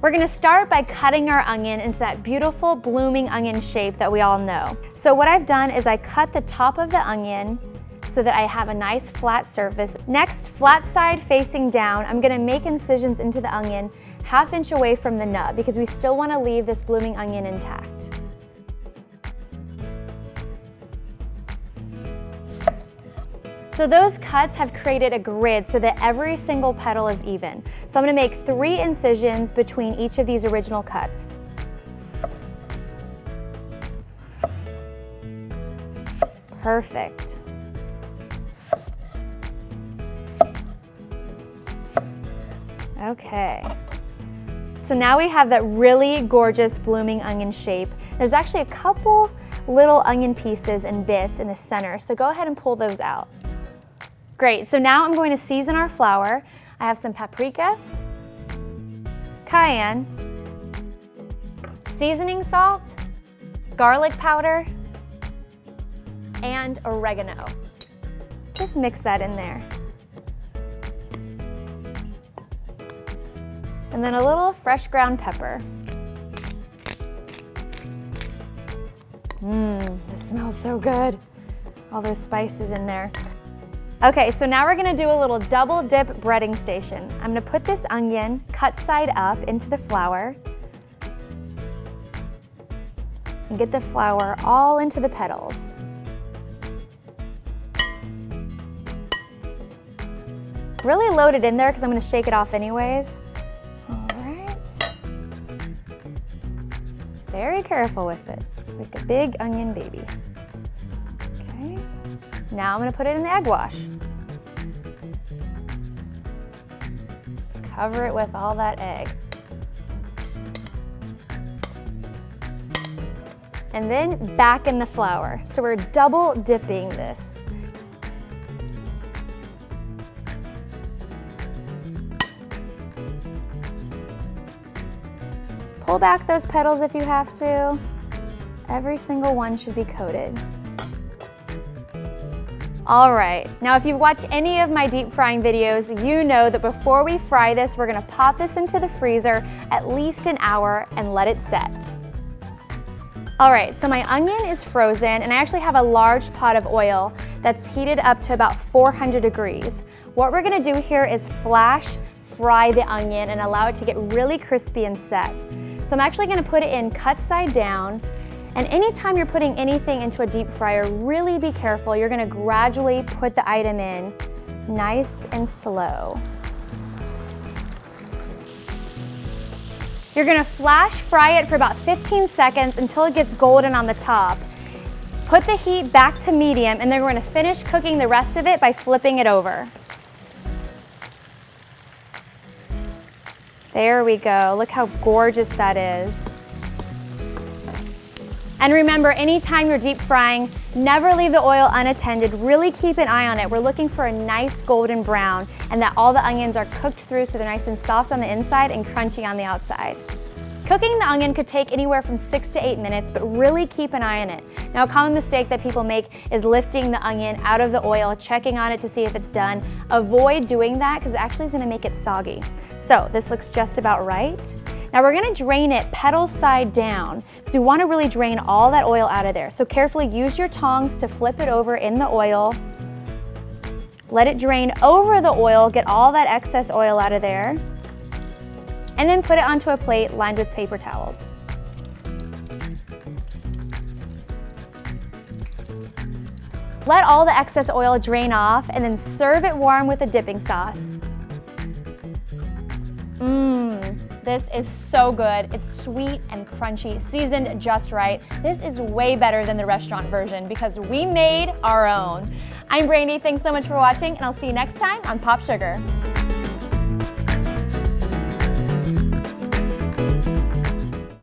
We're gonna start by cutting our onion into that beautiful blooming onion shape that we all know. So what I've done is I cut the top of the onion so that I have a nice flat surface. Next, flat side facing down, I'm gonna make incisions into the onion 1/2 inch away from the nub because we still wanna leave this blooming onion intact. So those cuts have created a grid so that every single petal is even. So I'm gonna make 3 incisions between each of these original cuts. Perfect. Okay. So now we have that really gorgeous blooming onion shape. There's actually a couple little onion pieces and bits in the center, so go ahead and pull those out. Great, so now I'm going to season our flour. I have some paprika, cayenne, seasoning salt, garlic powder, and oregano. Just mix that in there. And then a little fresh ground pepper. This smells so good. All those spices in there. Okay, so now we're gonna do a little double dip breading station. I'm gonna put this onion cut side up into the flour and get the flour all into the petals. Really load it in there because I'm gonna shake it off anyways. All right. Very careful with it. It's like a big onion baby. Okay. Now I'm gonna put it in the egg wash. Cover it with all that egg. And then back in the flour. So we're double dipping this. Pull back those petals if you have to. Every single one should be coated. All right, now if you've watched any of my deep frying videos, you know that before we fry this, we're gonna pop this into the freezer at least an hour and let it set. All right, so my onion is frozen and I actually have a large pot of oil that's heated up to about 400 degrees. What we're gonna do here is flash fry the onion and allow it to get really crispy and set. So I'm actually gonna put it in cut side down. And anytime you're putting anything into a deep fryer, really be careful. You're gonna gradually put the item in nice and slow. You're gonna flash fry it for about 15 seconds until it gets golden on the top. Put the heat back to medium and then we're gonna finish cooking the rest of it by flipping it over. There we go, look how gorgeous that is. And remember, anytime you're deep frying, never leave the oil unattended. Really keep an eye on it. We're looking for a nice golden brown and that all the onions are cooked through so they're nice and soft on the inside and crunchy on the outside. Cooking the onion could take anywhere from 6 to 8 minutes, but really keep an eye on it. Now, a common mistake that people make is lifting the onion out of the oil, checking on it to see if it's done. Avoid doing that because it actually is gonna make it soggy. So this looks just about right. Now we're gonna drain it petals side down because we wanna really drain all that oil out of there. So carefully use your tongs to flip it over in the oil. Let it drain over the oil, get all that excess oil out of there. And then put it onto a plate lined with paper towels. Let all the excess oil drain off and then serve it warm with a dipping sauce. This is so good. It's sweet and crunchy, seasoned just right. This is way better than the restaurant version because we made our own. I'm Brandy, thanks so much for watching, and I'll see you next time on Pop Sugar.